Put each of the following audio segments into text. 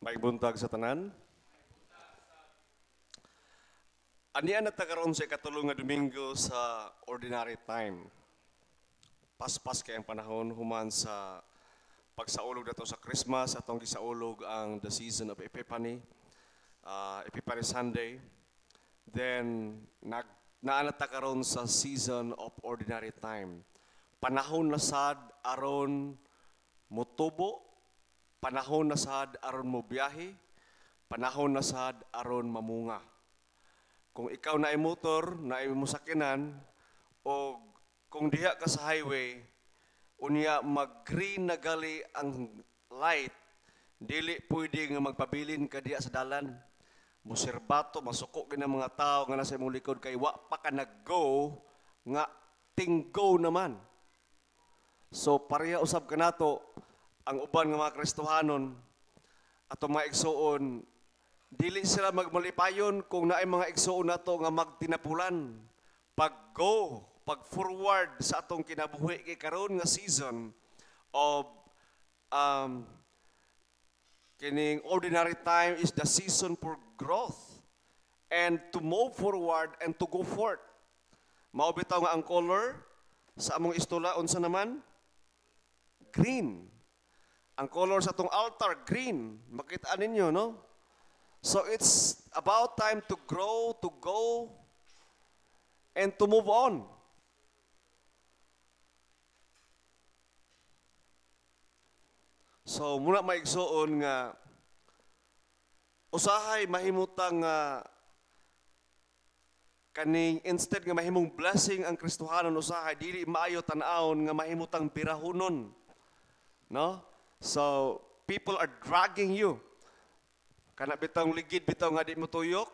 May buntag sa tanan. Aniya na karon sa ikatulong nga Domingo sa ordinary time. Paspas kay ang panahon human sa pagsaulog nato sa Christmas atong gisaulog ang the season of Epiphany, Epiphany Sunday. Then naanat ta karon sa season of ordinary time. Panahon na sad aron motubo, panahon na sad aron mobiyahe, panahon na sad aron mamunga. Kung ikaw na ay motor, na ay musakinan, o kung diha ka sa highway, unya mag-green na gali ang light, dili pwede nga magpabilin ka diha sa dalan. Musirbato, masuko ka ng mga tao nga nasa imong likod kay wa pa ka nag-go, nga ting-go naman. So pareha usab ka nato, ang uban nga mga Kristohanon, ato mga igsoon, dili sila magmalipayon kung naay mga igsoon nato nga magtinapulan. Pag-go, pag-forward sa atong kinabuhi kay karon nga season of kining ordinary time is the season for growth and to move forward and to go forth. Mao bitaw nga ang color sa among istula unsa naman? Green. Ang color sa atong altar green. Makita ninyo, no? So it's about time to grow, to go, and to move on. So muna maigsoon nga usahay mahimutang kaning instead nga mahimong blessing ang Kristohanon usahay dili maayo tan-awon nga mahimutang birahonon. No? So people are dragging you. Kana bitong ligid bitaw nga di mo tuyok.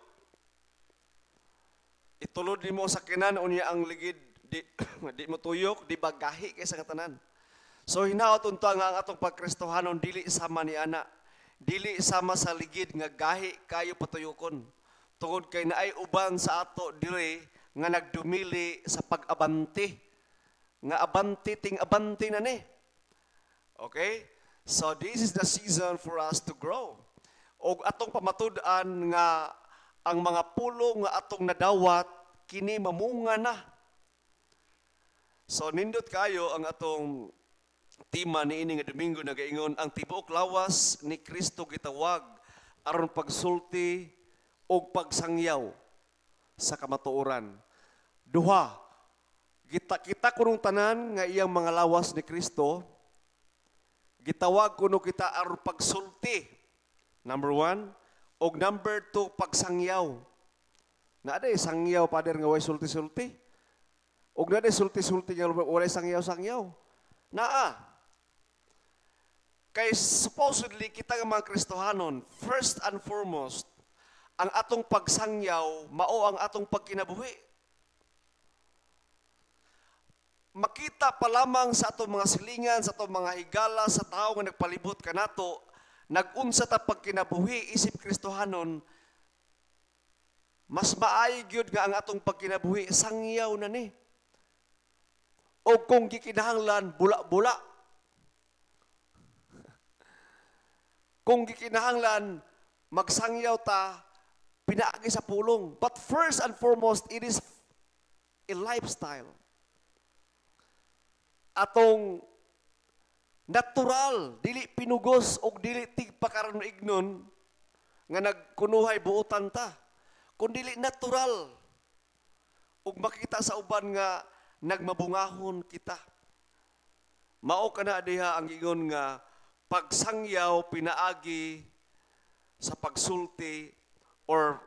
Itulod nimo sa kinan unya ang ligid di mo tuyok, di bagahi kay sa katanan. So hinaot unta nga ang atong pagkristohanon dili sama ni ana. Dili sama sa ligid nga gahi kayo patuyokon. Tungod kay naay uban sa ato diri nga nagdumili sa pag-abanti. Nga abanti ting abanti na ni. Okay? So this is the season for us to grow. O atong pamatud-an nga ang mga pulo nga atong nadawat kini mamunga na. So nindot kayo ang atong tema niini nga Domingo nagaingon ang tibuok lawas ni Kristo gitawag aron pagsulti o pagsangyaw sa kamatuoran. Duha, kita kunong tanan nga iyang mga lawas ni Kristo gitawag kuno kita aron pagsulti. Number 1. Og number 2, pagsangyaw. Naaday sangyaw, Pader, nga way sulti-sulti. Og naaday sulti-sulti nga way sangyaw-sangyaw. Naa. Kay supposedly, kita nga mga Kristohanon, first and foremost, ang atong pagsangyaw, mao ang atong pagkinabuhi. Makita pa lamang sa atong mga silingan, sa atong mga higala, sa tao nga nagpalibot kanato, nag-unsa ta pagkinabuhi isip Kristohanon, mas maayo gyud nga ang atong pagkinabuhi sangyaw na ni. O kung gikinahanglan bula-bula. Kung gikinahanglan magsangyaw ta pinaagi sa pulong. But first and foremost, it is a lifestyle. Atong natural, dili pinugos o dili tigpakaron ignon nga nagkunuhay buotan ta. Kung dili natural ug makita sa uban nga nagmabungahon kita. Mao kana diha ang ingon nga pagsangyaw pinaagi sa pagsulti or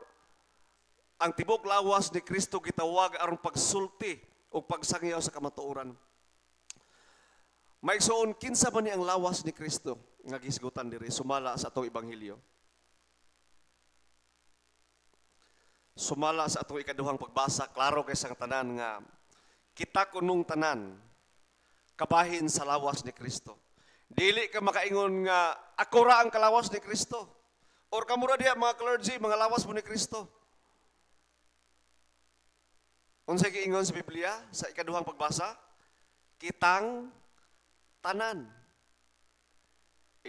ang tibok lawas ni Kristo gitawag aron pagsulti o pagsangyaw sa kamatuoran. Maigsoon, kinsa man ni ang lawas ni Kristo nga gisgutan diri sumala sa atong ebanghelyo. Sumala sa atong ikaduhang pagbasa, klaro kay sang tanan nga kita kunong tanan kabahin sa lawas ni Kristo. Dili ka makaingon nga ako ra ang kalawas ni Kristo. Or kamura diha mga clergy, mga lawas mo ni Kristo. Unsay giingon sa Biblia sa ikaduhang pagbasa? Kitang tanan.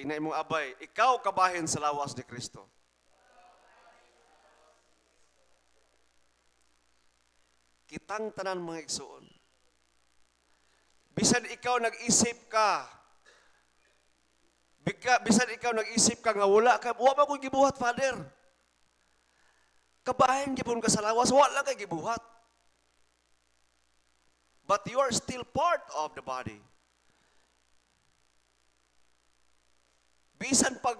Tingnan imong abay, ikaw kabahin sa lawas ni Kristo. Kitang tanan mga igsoon. Bisan ikaw nag-isip ka, bisan ikaw nag-isip ka nga wala ba ko'y gibuhat, Father? Kabahin gipon ka sa lawas, wala kay gibuhat. But you are still part of the body. Bisan pag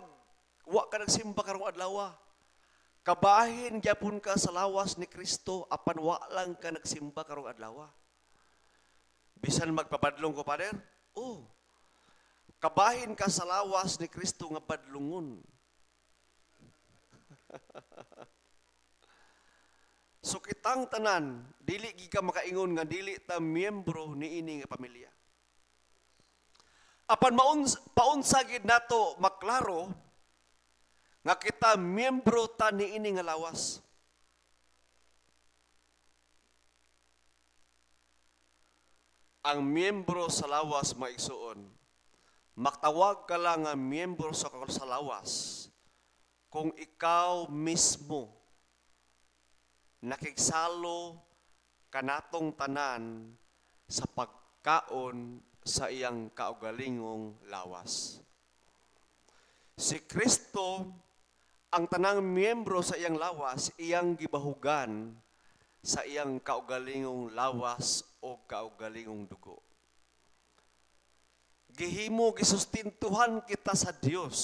wa ka nagsimba karong adlaw, kabahin gyapon ka sa lawas ni Kristo apan wa lang ka nagsimba karong adlaw. Bisan magpabadlong ko, Father? Oh. Kabahin ka sa lawas ni Kristo nga badlungon. So kitang tanan, dili gi ka makaingon nga dili ta miyembro ni ini nga pamilya. Apan paunsa gid nato maklaro nga kita miyembro ta ni ini nga lawas. Ang miyembro sa lawas maigsuon, maktawag ka lang nga miyembro sa lawas kung ikaw mismo nakigsalo kanatong tanan sa pagkaon sa iyang kaugalingong lawas. Si Kristo, ang tanang miyembro sa iyang lawas, iyang gibahugan sa iyang kaugalingong lawas o kaugalingong dugo. Gihimo gisustintuhan kita sa Dios.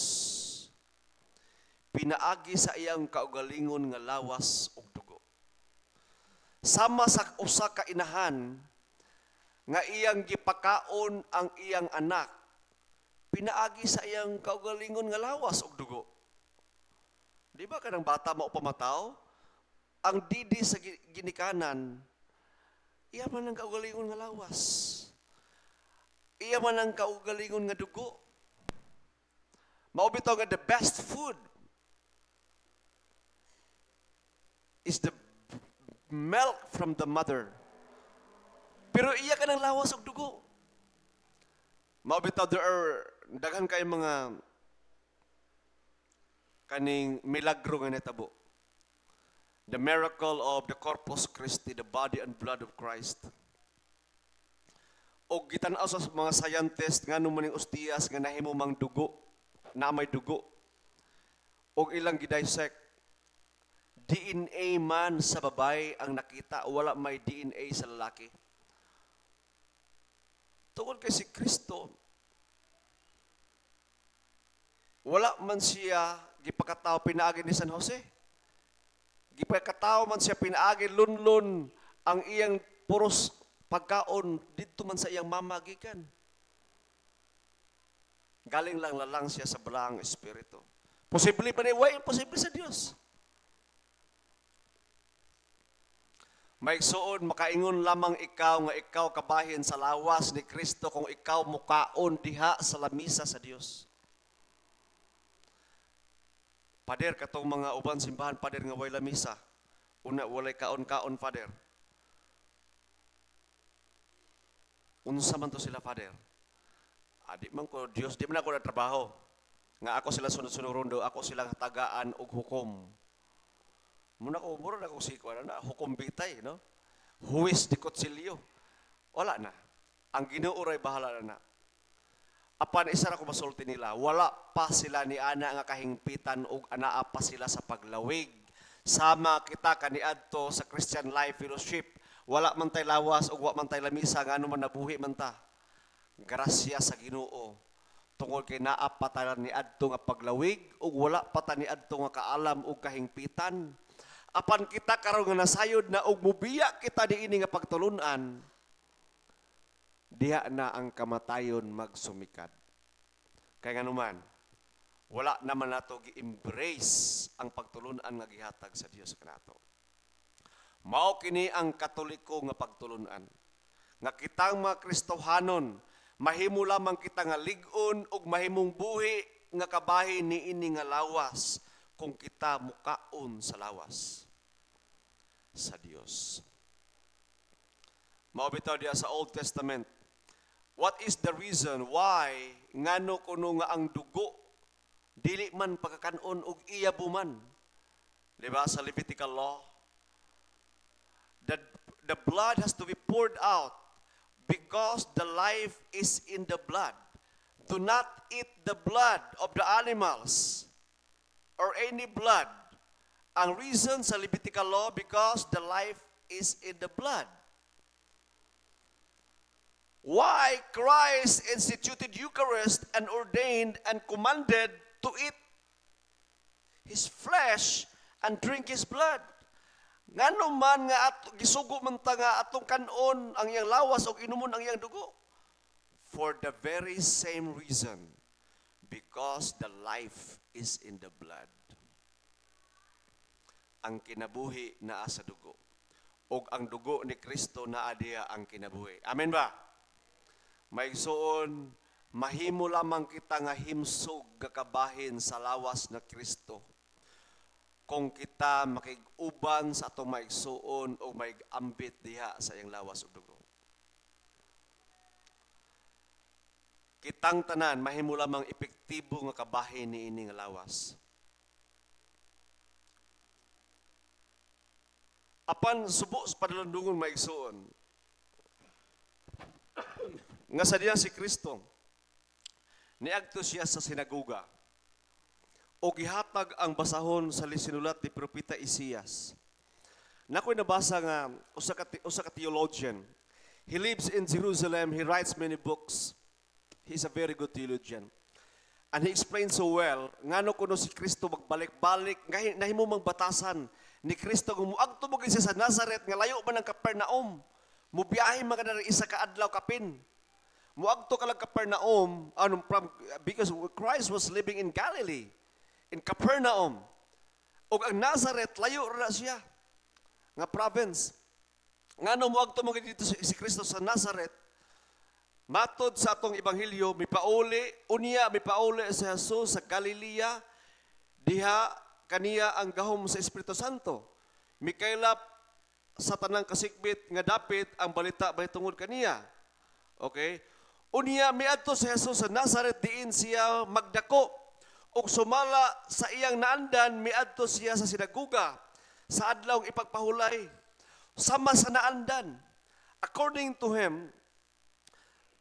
Pinaagi sa iyang kaugalingon nga lawas o dugo. Sama sa usa ka inahan nga iyang gipakaon ang iyang anak, pinaagi sa iyang kaugalingon nga lawas o dugo. Di ba kanang bata mo pamataw? Ang didi sa ginikanan, iya man ang kaugalingon nga lawas. Iya man ang kaugalingon nga dugo. Maubitaw nga the best food is the milk from the mother. Pero iya ka ng lawas o dugo. Maubitaw there are daghan kay mga kaning milagro nga natabo. The miracle of the Corpus Christi, the body and blood of Christ. O gitan-aw sa mga scientist nga nung maning ostiyas nga nahimo mang dugo, na may dugo. O ilang gidissect, DNA man sa babae ang nakita, wala may DNA sa lalaki. Tungkol kay si Kristo, wala man siya gipakataw pinaagi ni San Jose. Gipakataw man siya pinaagi lunlun ang iyang puros pagkaon dito man sa iyang mamagikan. Galing lang lalang siya sa balaang espiritu. Posible pa ni way imposible sa Dios. Maigsuon makaingon lamang ikaw nga ikaw kabahin sa lawas ni Kristo kung ikaw mukaon diha sa lamisa sa Dios. Pader, katong mga uban simbahan, Pader, nga way lamisa. Una, walay kaon-kaon, Pader. Unsa man to sila, Pader? Di man ko, Diyos, di man ako na trabaho. Nga ako sila sunod-sunod rondo, ako silang tagaan og hukom. Muna ko, mura na ako sikwa na, hukom bitay, no? Huwis di kutsilyo. Wala na. Ang ginuuray bahala na. Apan isa ra ko masulti nila, wala pa sila ni ana nga kahingpitan ug anaa pa sila sa paglawig. Sama kita kaniadto sa Christian Life Fellowship, wala man tay lawas ug wa man tay lamisa ngano man nabuhi man ta. Grasya sa Ginoo. Tungod kay naa pa ta niadto nga paglawig ug wala pa ta niadto nga kaalam ug kahingpitan. Apan kita karon nga nasayod na ug mubiya kita niini nga pagtulunan, diha na ang kamatayon magsumikad. Kaya nga naman, wala naman nato gi-embrace ang pagtulunan nga gihatag sa Dios kanato. Mao kini ang Katoliko nga pagtulunan. Nga kitang mga Kristohanon, mahimo lamang kita nga lig-on ug mahimong buhi nga kabahin niini nga lawas kung kita mukaon sa lawas sa Dios. Mao bitaw diha sa Old Testament. What is the reason why ngano kuno nga ang dugo dili man pagkakanon og iyabuman. Diba sa Levitical law? The blood has to be poured out because the life is in the blood. Do not eat the blood of the animals or any blood. Ang reason sa Levitical law, because the life is in the blood. Why Christ instituted Eucharist and ordained and commanded to eat His flesh and drink His blood? Ngano man nga gisugo man ta nga atong kanon ang iyang lawas o inumon ang iyang dugo? For the very same reason, because the life is in the blood. Ang kinabuhi naa sa dugo. Og ang dugo ni Kristo naa diha ang kinabuhi. Amen ba? Maigsoon, mahimo lamang kita nga himsog gakabahin sa lawas na Kristo. Kung kita makig-uban sa atong maigsuon o maig-ambit diha sa iyang lawas ug dugo. Kitang tanan mahimo lamang epektibo nga kabahin niini nga lawas. Apan subo sa padalundungon maigsuon. Nga sa diya si Kristo, niadto siya sa sinagoga o gihatag ang basahon sa sinulat ni Propeta Isaias. Nakoy nabasa nga usa ka theologian. He lives in Jerusalem, he writes many books. He's a very good theologian. And he explains so well, ngano kuno si Kristo magbalik-balik, nahimo mang batasan ni Kristo kung muagto mo siya sa Nazareth, nga layo man ang Capernaum, mubiyahe man ka isa ka adlaw kapin. Muagto ka lang Capernaum, because Christ was living in Galilee, in Capernaum. O ang Nazareth, layo na siya, nga province. Ngano muagto mo dito si Kristo sa Nazareth, matod sa atong ebanghelyo, mipauli si Jesus sa Galilea, diha kaniya ang gahom sa Espiritu Santo. Mikaylap sa tanang kasikbit nga dapit ang balita tungod kaniya. Okay? Unya miadto si Jesus sa Nazareth, diin siya magdako. Ug sumala sa iyang naandan, miadto siya sa sinagoga sa adlaw ipagpahulay. Sama sa naandan. According to him,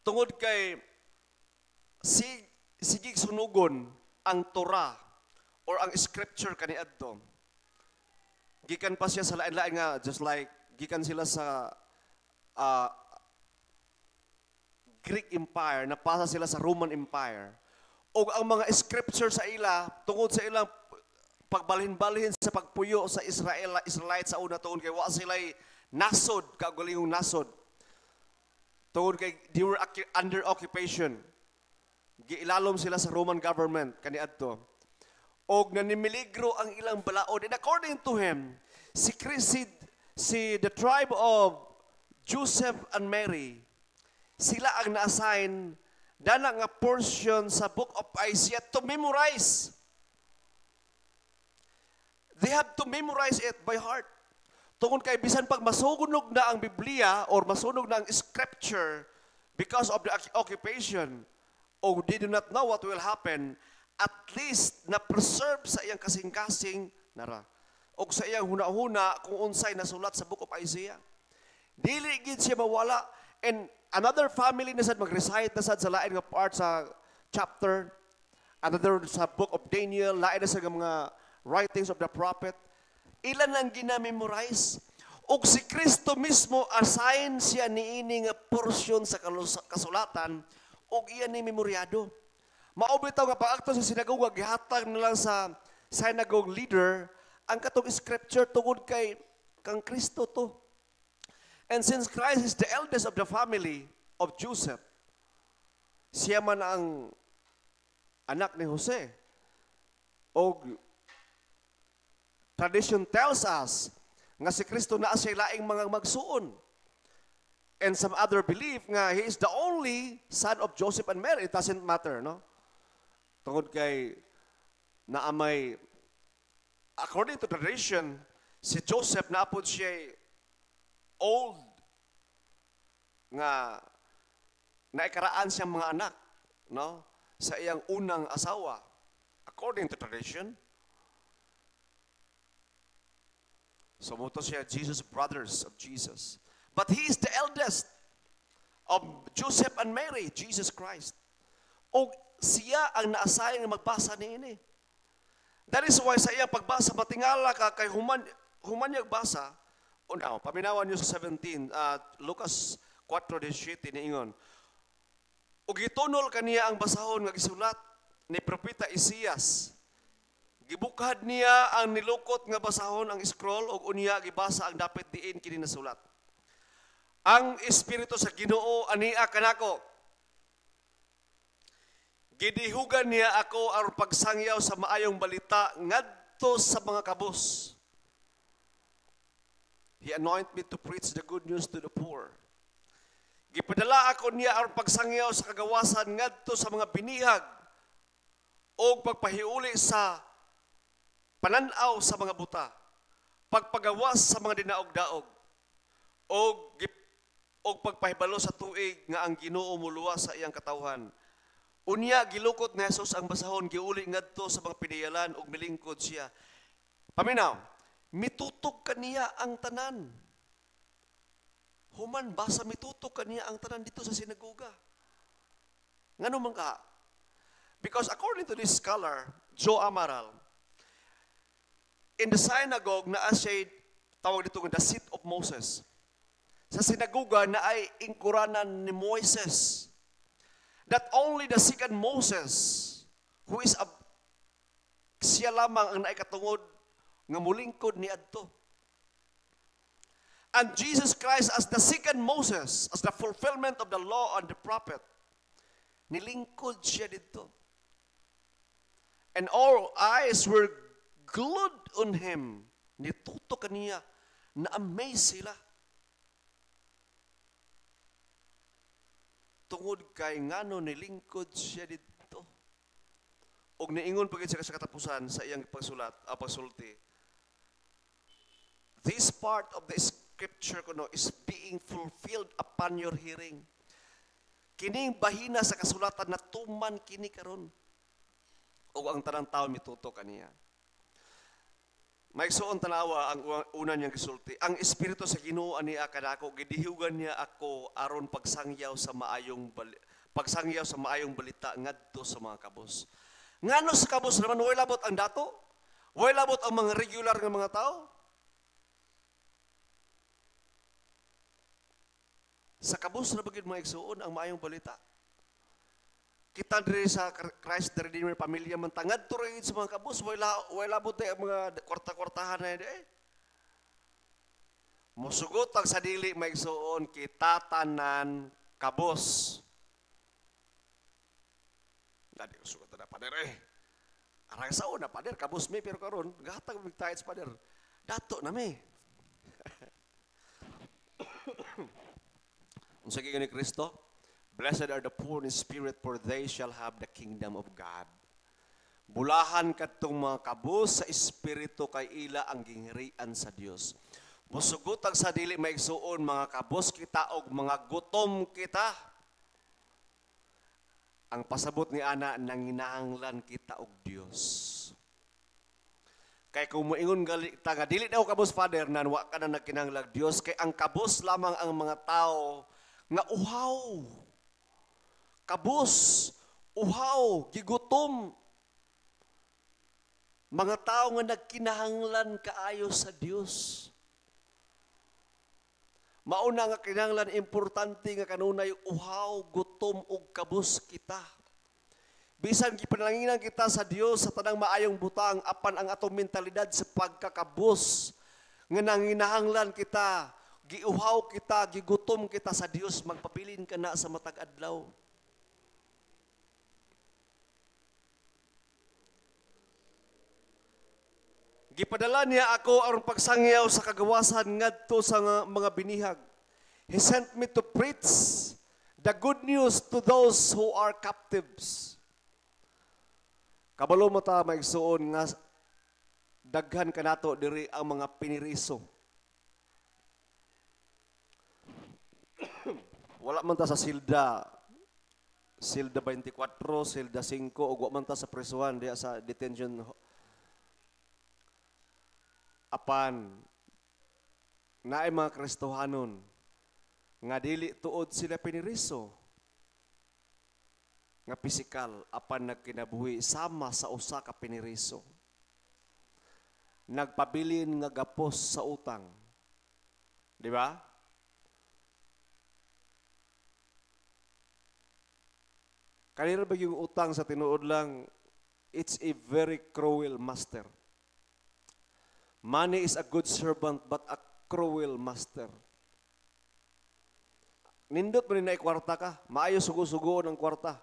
tungod kay sigig sunugon ang Torah or ang scripture kaniadto. Gikan pa siya sa lain-lain nga, just like gikan sila sa Greek Empire, napasa sila sa Roman Empire. O ang mga scripture sa ila, tungod sa ilang pagbalhin-balhin sa pagpuyo sa Israelite sa una tuon kay wa sila'y nasod, kagulingong nasod. Tungod kay they were under occupation. Giilalom sila sa Roman government kaniadto. Og nanimiligro ang ilang balaod. And according to him, the tribe of Joseph and Mary, sila ang na-assign dana nga portion sa book of Isaiah to memorize. They have to memorize it by heart. Tungod kay bisan pag masunog na ang Biblia or masunog na ang scripture because of the occupation, or they do not know what will happen, at least na-preserve sa iyang kasing-kasing nara. O sa iyang huna-huna kung unsay nasulat sa book of Isaiah. Dili gid siya mawala. And another family na sad mag-recite na sad sa lain nga part sa chapter. Another sa book of Daniel, lain na sa mga writings of the prophet. Ilan ang ginamemorize? O si Kristo mismo, assign siya niini nga portion sa kasulatan o iyan ni memoryado. Maubitaw nga pag-akto sa sinagoga, gihatag na lang sa synagogue leader ang katong scripture tungod kay kang Kristo to. And since Christ is the eldest of the family of Joseph, siya man ang anak ni Jose. O tradition tells us nga si Kristo naa siya laing mga magsuon. And some other believe nga he is the only son of Joseph and Mary. It doesn't matter, no? Tungod kay naamay, according to tradition, si Joseph naapod siya old nga naikaraan siyang mga anak, no? Sa iyang unang asawa. according to tradition. So muto siya Jesus brothers of Jesus. But he is the eldest of Joseph and Mary, Jesus Christ. O siya ang naasayang na magbasa niini. That is why sa iyang pagbasa, matingala ka kay humanyag basa, unaw, paminawan niyo sa 17, Lucas 4:17 niingon. Ug gitunol kaniya ang basahon nga gisulat ni propeta Isaias. Gibukhad niya ang nilukot nga basahon ang scroll ug unya gibasa ang dapit diin kini nasulat. Ang espiritu sa Ginoo ania kanako. Gidihugan niya ako aron pagsangyaw sa maayong balita ngadto sa mga kabus. He anointed me to preach the good news to the poor. Gipadala ako niya aron pagsangyaw sa kagawasan ngadto sa mga binihag o pagpahiuli sa pananaw sa mga buta, pagpagawas sa mga dinaog-daog, o pagpahibalo sa tuig nga ang Ginoo muluwas sa iyang katawhan. Unya gilukot ni Jesus ang basahon giuli ngadto sa mga piniyalan ug milingkod siya. Paminaw, mitutok kaniya ang tanan. Human basa mitutok kaniya ang tanan dito sa sinagoga. Ngano man ka? Because according to this scholar, Joe Amaral, in the synagogue na siya tawag dito the seat of Moses. Sa sinagoga na ay ingkuranan ni Moises. That only the second Moses, who is siya lamang ang naikatungod nga mulingkod ni adto. And Jesus Christ as the second Moses, as the fulfillment of the law and the prophet, nilingkod siya dito. And all eyes were glued on him. Nituto kaniya, na-amaze sila. Tungod kay ngano nilingkod siya dito. Og niingon pagid siya sa katapusan sa iyang pagsulti. This part of the scripture kuno is being fulfilled upon your hearing. Kining bahina sa kasulatan na tuman kini karon. Og ang tanang tawo mituto kaniya. Maigsuon tanawa ang una niyang gisulti. Ang espiritu sa Ginoo ania kanako gidihugan niya ako aron pagsangyaw sa maayong balita ngadto sa mga kabus. Ngano sa kabus naman way labot ang dato? Way labot ang mga regular nga mga tao? Sa kabus na bagid maigsuon ang maayong balita. Kita diri sa Christ the Redeemer pamilya man tangad to rin sa mga kabus, way labot ang mga kwarta-kwartahan na eh. Musugot ang sa dili maigsuon kita tanan kabus. Dadi usugot na pader eh. Arang sa una pader kabus mi pero karon gatag mig tights pader. Dato na mi. Unsa gyud ni Kristo? Blessed are the poor in spirit, for they shall have the kingdom of God. Bulahan kadtong mga kabus sa espiritu kay ila ang ginghirian sa Dios. Musugutag sa dili maigsuon mga kabus kita og mga gutom kita. Ang pasabot ni ana nanginahanglan kita og Dios. Kay kung moingon gali ta nga dili daw kabus Father nan wa ka na nagkinahanglan Dios kay ang kabus lamang ang mga tao nga uhaw. Kabus, uhaw, gigutom. Mga tao nga nagkinahanglan kaayo sa Dios. Mauna nga kinahanglan importante nga kanunay uhaw, gutom ug kabus kita. Bisan gipananginan kita sa Dios sa tanang maayong butang apan ang atong mentalidad sa pagkakabus nga nanginahanglan kita, giuhaw kita, gigutom kita sa Dios, magpabilin ka na sa matag adlaw. Gipadala niya ako aron pagsangyaw sa kagawasan ngadto sa mga binihag. He sent me to preach the good news to those who are captives. Kabalo mo ta maigsuon nga daghan kanato diri ang mga piniriso. Wala man ta sa silda silda 24, silda 5, ug wa man ta sa prisuhan diya sa detention apan naay mga Kristohanon nga dili tuod sila piniriso nga pisikal apan nagkinabuhi sama sa usa ka piniriso. Nagpabilin nga gapos sa utang. Di ba? Kanina ba yung utang sa tinuod lang, it's a very cruel master. Money is a good servant but a cruel master. Nindot mo na kwarta ka, maayo sugo-sugo ng kwarta.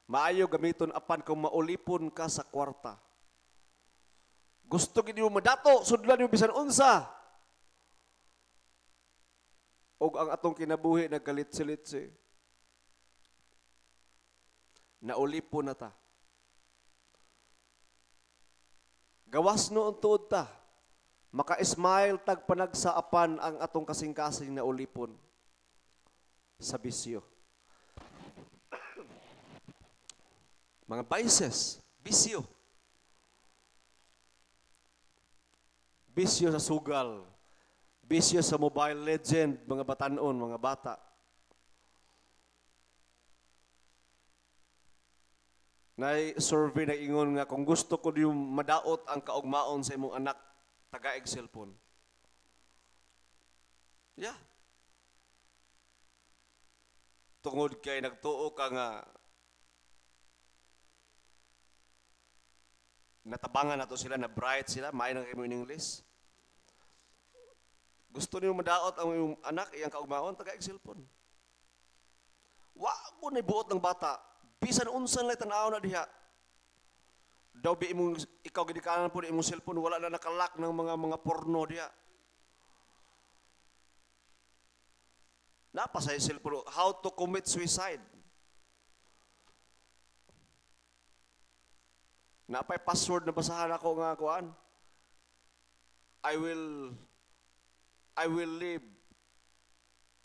Maayo gamiton apan kung maulipon ka sa kwarta. Gusto gid mo madato, sudlan mo bisan unsa. Og ang atong kinabuhi nagkalit-silitsi. Naulipon na ta. Gawas no ang tuod ta. Maka-smile tag panagsaapan ang atong kasing-kasing na ulipon sa bisyo. Mga vices, bisyo. Bisyo sa sugal, bisyo sa Mobile Legend, mga batanon, mga bata. Na-survey na ingon nga kung gusto ko yung madaot ang kaugmaon sa imong anak, taga-eg cellphone. Yeah. Tungod kay nagtuo ka nga natabangan nato sila, na bright sila, maay nang imo in English. Gusto niyo madaot ang iyong anak, iyang kaugmaon, taga-eg cellphone. Wa ko na buot ng bata, bisan unsan lay tan-aw na diha. Daw bi imong ikaw gidikanan po imong cellphone, wala na nakalak ng mga porno diha. Napa sa cellphone, how to commit suicide. Napay password na basahan ako nga kuan. I will live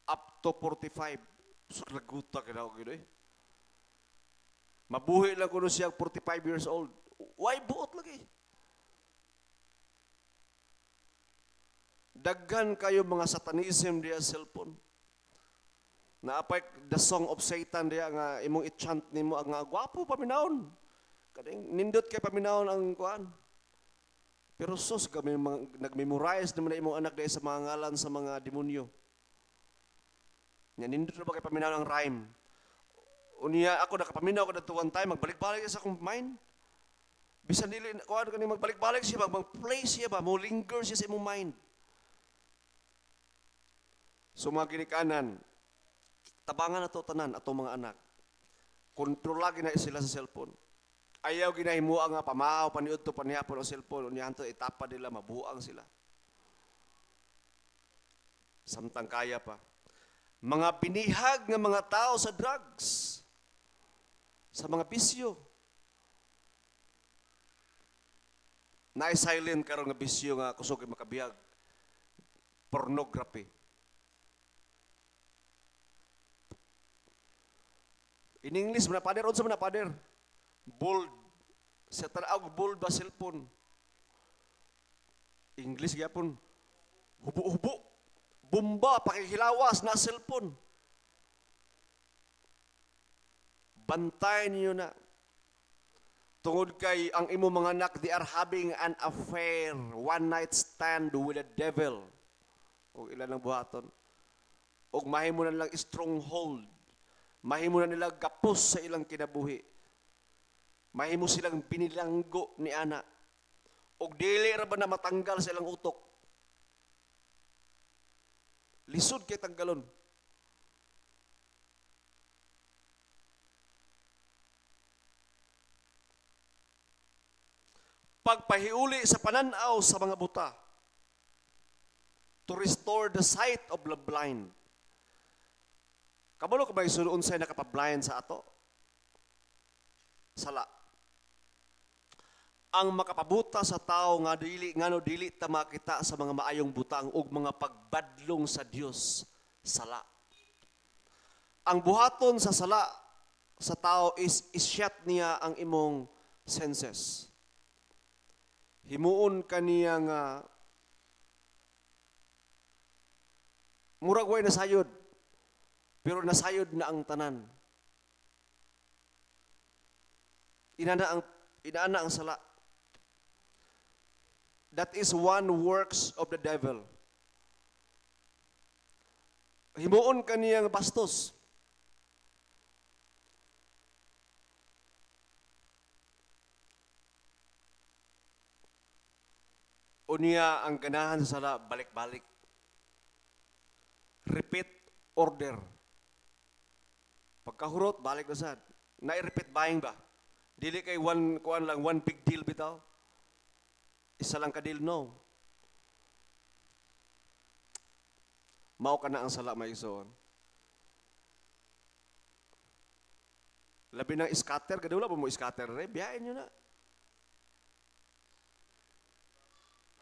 up to 45. So laguta kada og gid. Mabuhi lang kuno siya 45 years old. Why buot lagi? Daghan kayo mga satanism diya cellphone. Naapay the song of Satan diya nga imong i-chant nimo nga gwapo paminawon. Kading nindot kay paminawon ang kuan. Pero sus kami nag-memorize naman na imong anak dahil sa mga ngalan sa mga demonyo. Nya nindot na ba kay paminawon ang rhyme? Unya ako nakapaminaw ko dito one time, magbalik-balik sa akong mind. Bisan dili kuan kani magbalik-balik siya, mag-play siya ba, mo linger siya sa imong mind. So mga ginikanan, tabangan na to tanan atong mga anak. Kontrolagi na sila sa cellphone. Ayaw ginahimo nga pamahaw paniud to panihapon ang cellphone, unyahan to itapa nila, mabuang sila. Samtang kaya pa. Mga binihag nga mga tao sa drugs, sa mga bisyo. Na-silent karon nga bisyo nga kusog makabihag. Pornography. In English, manapader, unsa manapader? Bold. Sa tanaw bold ba cellphone? English gyapon. Hubo-hubo. Bomba pakihilawas na cellphone. Bantayan niyo na. Tungod kay ang imo mga anak, they are having an affair, one night stand with the devil. O ilan ang buhaton. O mahimo na lang stronghold. Mahimo na nila gapos sa ilang kinabuhi. Mahimo silang binilanggo ni ana. Og dili ra ba na matanggal sa ilang utok? Lisod kay tanggalon. Pagpahiuli sa pananaw sa mga buta, to restore the sight of the blind. Kabalo ka ba isunoon sa nakapablind sa ato? Sala. Ang makapabuta sa tao nga dili ta makita sa mga maayong butang ug mga pagbadlong sa Dios, sala. Ang buhaton sa sala sa tao is isyat niya ang imong senses. Himuon ka niya nga murag way nasayod, pero nasayod na ang tanan. Inaana ang sala. That is one works of the devil. Himuon ka niya nga bastos. Unya ang ganahan sa sala, balik-balik. Repeat order. Pagkahurot, balik na sad. Na-repeat buying ba? Dili kay one big deal bitaw. Isa lang ka deal, no. Mao ka na ang sala maigsoon. Labi ng scatter, kadula pa mo scatter, biyain nyo na.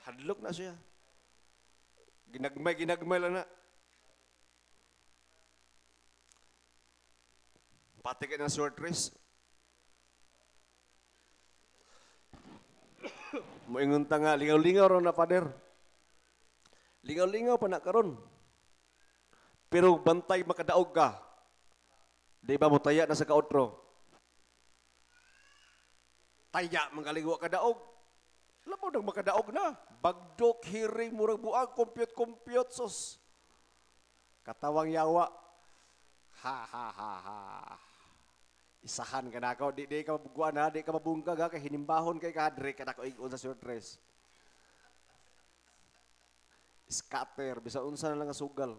Hadlok na siya. Ginagmay lang na. Pati ka ng short race. Moingon ta nga, lingaw-lingaw ron na pader. Lingaw-lingaw pa na karon. Pero bantay makadaog ka. Di ba mo taya na sa kaotro? Taya, mangaliwa kadaog. Alam mo nang makadaog na. Bagdok, hiring, murag buang, compute, sos. Katawang yawa. Ha. Isahan ka na ako. Di ka mabuguan ha. Di ka mabungkag ha. Kaya hinimbahon kay kadre ka na ako igon sa short dress. Scatter. Bisa unsa na lang ang sugal.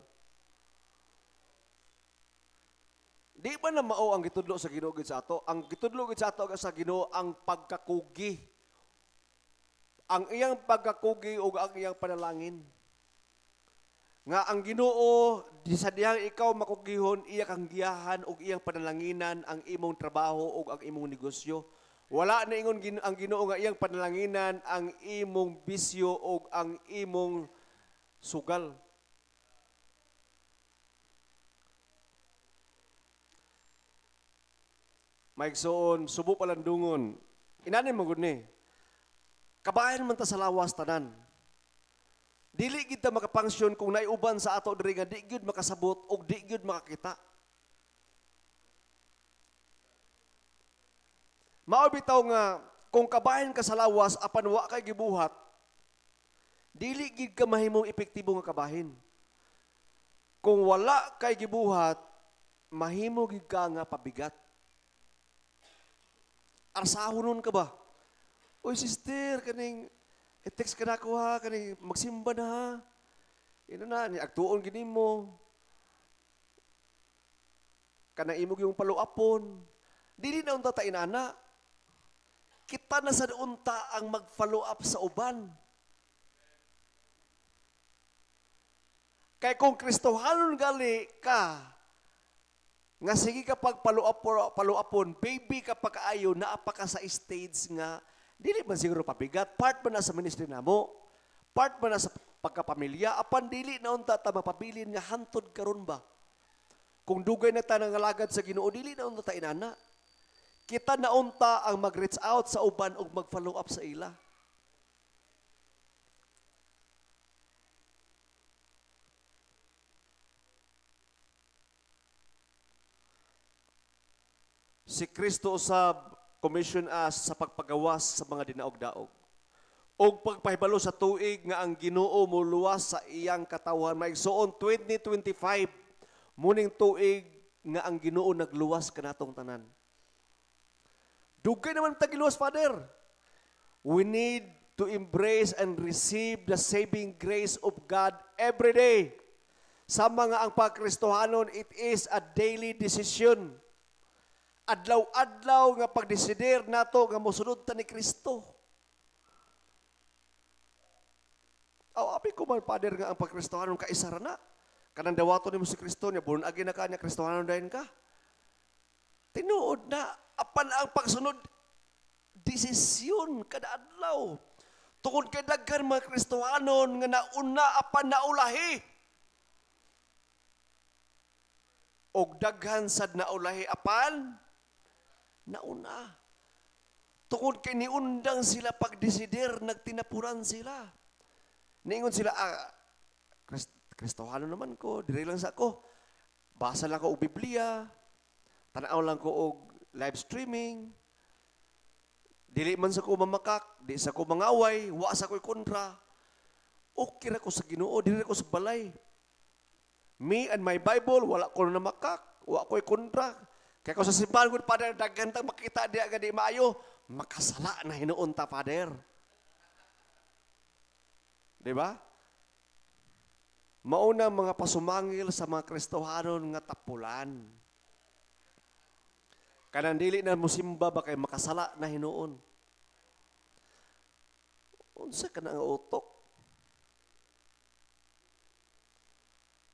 Di ba na mao ang gitudlo sa Ginoo gid sa ato? Ang gitudlo gid sa ato sa Ginoo ang pagkakugi. Ang iyang pagkakugi o ang iyang panalangin. Nga ang Ginoo di sa diyang ikaw makugihon, iya kang giyahan og iyang panalanginan ang imong trabaho o ang imong negosyo. Wala na ingon ang Ginoo nga iyang panalanginan ang imong bisyo o ang imong sugal. Maigsoon, subo palandungon. Inanin mo gud ni. Kabayan man ta sa lawas tanan. Dili gid ta makapangsyon kung naiuban sa ato diri nga di gyud makasabot og di gyud makakita. Mao bitaw nga kung kabayan ka sa lawas apan wa kay gibuhat, dili gid ka mahimong epektibo nga kabahin. Kung wala kay gibuhat, mahimo gid ka nga pabigat. Arsahonon ka ba? Oy sister, kaning i-text ka na ako ha, kaning magsimba na ha. Ino na, agtuon gini mo. Kanang imog yung paluapon. Dili na unta ta inana. Kita na sa unta ang mag-follow up sa uban. Kay kung Kristohanon gali ka, nga sige kapag paluapon, baby kapag kaayo, naapa ka sa stage nga, dili man siguro pabigat, part man na sa ministry namo, part man na sa pagkapamilya, apan dili na unta ta mapabilin nga hantod karon ba? Kung dugay na ta nangalagad sa Ginoo, dili na unta ta inana. Kita na unta ang mag-reach out sa uban ug mag-follow up sa ila. Si Kristo usab commission us sa pagpagawas sa mga dinaog-daog. O pagpahibalo sa tuig nga ang Ginoo muluwas sa iyang katawan. Maigsoon 2025, muning tuig nga ang Ginoo nagluwas kanatong tanan. Dugay naman tagiluwas, Father. We need to embrace and receive the saving grace of God every day. Sa mga ang pagkristohanon, it is a daily decision. Adlaw-adlaw nga pagdesider nato nga mosunod ta ni Kristo. Abi ko man, Father, nga ang pagkristohanon kaisara na. Kanang dawato nimo si Kristo niya, born again na ka niya, kristohanon dayon ka. Tinuod na, apan ang pagsunod, desisyon kada adlaw. Tungod kay daghan mga kristohanon nga nauna apan naulahi. Og daghan sad naulahi apan Nauna. Tungod kay niundang sila pagdesider, nagtinapuran sila. Niingon sila, Kristohano naman ko, diri lang sa ako. Basa lang ko og Biblia, tanaw lang ko og live streaming, dili man sa ko mamakak, di sa ko mangaway, wa sa ko'y kontra. Okay ra ko sa Ginoo, dili ko sa balay. Me and my Bible, wala ko na makak, wa ko'y kontra. Kaya ko sa simbahan ko, Father, dagantang makita diya gadi maayo, makasala na hinuon ta, Father. Di ba? Mauna mga pasumangil sa mga Kristohanon nga tapulan. Kanang dili na musimba ba kay makasala na hinuon. Unsa ka na nga utok?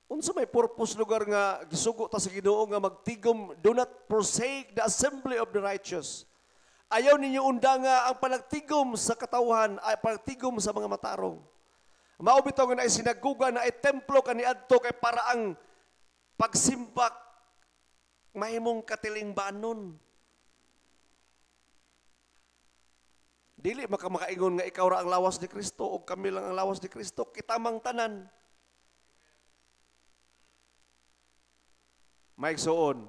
Unsa may purpose lugar nga gisugo ta sa Ginoo nga magtigom, do not forsake the assembly of the righteous. Ayaw ninyo unda nga ang panagtigom sa katawhan ay panagtigom sa mga matarong. Mao bitaw nga na sinaguga na ay templo kaniadto kay para ang pagsimpak mahimong katilingbanon. Dili makamaingon nga ikaw ra ang lawas ni Kristo o kami lang ang lawas ni Kristo, kita mang tanan. Mike Soon,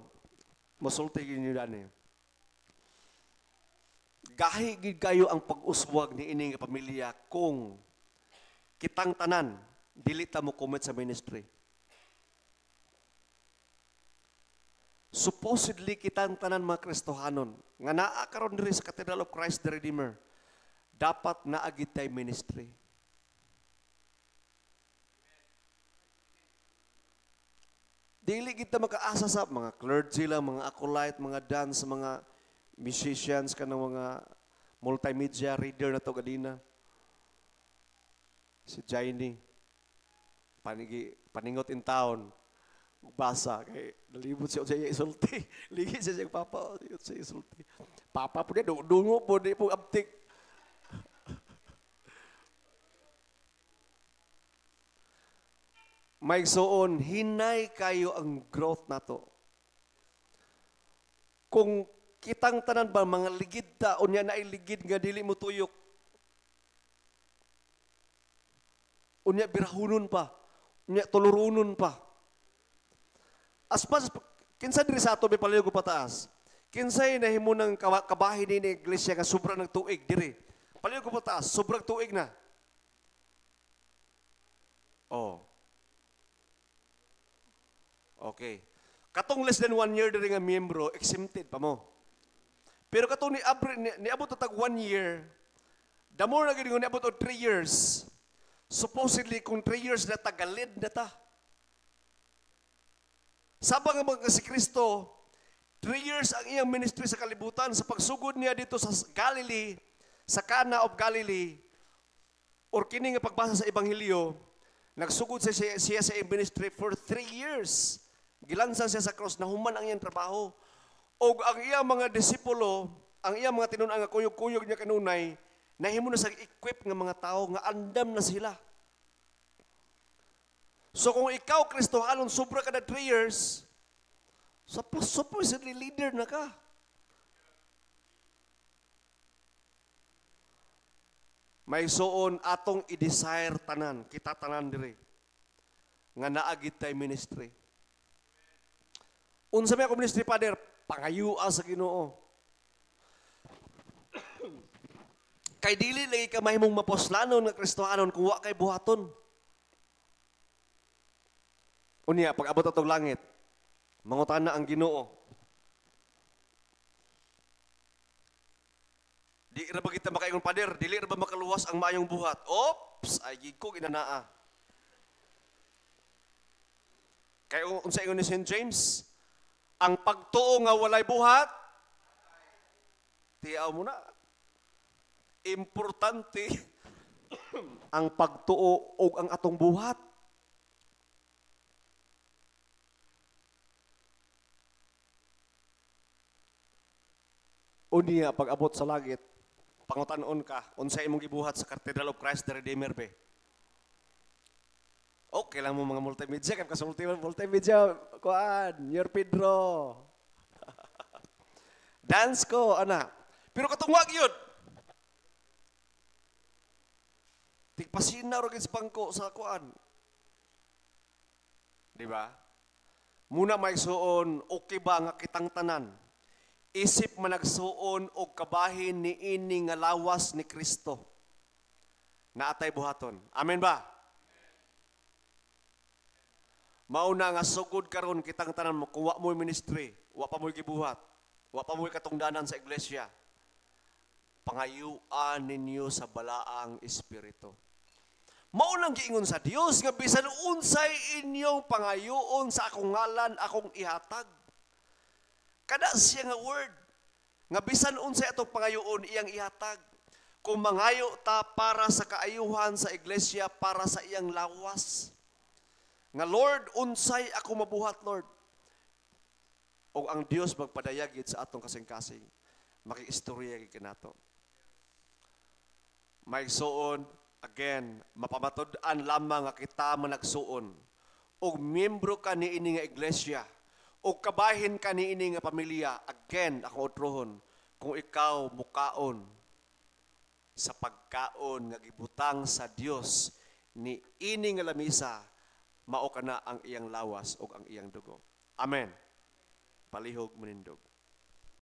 musulti niyo dani. Gahi gid kayo ang pag-uswag ni ining pamilya kung kitang tanan dili ta mo commit sa ministry. Supposedly kitang tanan mga Kristohanon nga naa karon diri sa Cathedral of Christ the Redeemer, dapat naagid tay ministry. Dili kita makaasa sa mga clergy lang, mga acolyte, mga dance, mga musicians, kanang mga multimedia reader na to kadina. Si Jaini, paningot in town, basa, kay nalibot siya sa iya isulti. Ligi siya siyang papa, sa isulti. Papa po niya, dungo po, di po abtik. May soon, hinay kayo ang growth na to. Kung kitang tanan ba, mga ligid ta, unya na iligid nga dili mo tuyok. Unya birahunon pa, unya tulurunon pa. Aspas, kinsa diri sa ato, may palayo ko pataas. Kinsay nahimo ng kabahin ni iglesia nga sobrang ng tuig, diri. Palayo ko pataas, sobrang tuig na. Oh. Okay. Katong less than 1 year diri nga miyembro, exempted pa mo. Pero katong niabot tag 1 year, the more na gid niabot og 3 years, supposedly kung 3 years na tagalid na ta. Sabang nga mga si Kristo, 3 years ang iyang ministry sa kalibutan, sa pagsugod niya dito sa Galilee, sa Cana of Galilee, or kini nga pagbasa sa Ebanghelyo, nagsugod siya sa iyang ministry for 3 years. Gilansan siya sa cross, nahuman ang iyang trabaho. O ang iyang mga disipulo, ang iyang mga tinun-ang nga kuyog-kuyog niya kanunay, nahimo na sa equip nga mga tao, nga andam na sila. So kung ikaw, Kristohanon, sobra ka na 3 years, supposedly leader na ka. May suon atong i-desire tanan, kita tanan diri, nga naagid tay ministry. Unsa may ako ministry, Father? Pangayua sa Ginoo. Kay dili lagi ka mahimong maposlanon nga Kristohanon kung wa kay buhaton. Unya, pag abot atong langit, mangutana ang Ginoo. Di ra ba kita makaingon, Father? Dili ra ba makaluwas ang maayong buhat? Oops, ay ko ginanaa. Kay unsa ingon ni St. James, ang pagtuo nga walay buhat, tiyaw mo na. Importante ang pagtuo o ang atong buhat. Unya, pag abot sa langit, pangutanon ka, unsa imong gibuhat sa Cathedral of Christ the Redeemer be? Okay lang mo mga multimedia, kaya multimedia, kuan, Yor Pedro. Dance ko, ana. Pero katungwag yun. Tigpasina ro gid sa bangko sa kuan. Di ba? Muna may suon, okay ba nga kitang tanan? Isip man nagsuon og kabahin ni ini nga lawas ni Kristo. Naatay buhaton. Amen ba? Mauna nga sugod karon kitang tanan mo kuwa mo ministry, wa pa mo gibuhat, wa pa mo katungdanan sa iglesia. Pangayuan ninyo sa balaang espiritu. Maunang giingon sa Dios nga bisan unsay inyong pangayuon sa akong ngalan akong ihatag. Kada siya nga word nga bisan unsay atong pangayuon iyang ihatag. Kung mangayo ta para sa kaayuhan sa iglesia, para sa iyang lawas. Nga Lord, unsay ako mabuhat, Lord. O ang Dios magpadayagid sa atong kasing-kasing. Makiistorya gid kanato. May suon, again, mapamatud-an lamang nga kita managsuon. O miyembro ka ni ini nga iglesia. O kabahin ka ni ini nga pamilya. Again, ako utrohon, kung ikaw mukaon sa pagkaon nga gibutang sa Dios ni ini nga lamisa, mao kana ang iyang lawas o ang iyang dugo. Amen. Palihog manindog.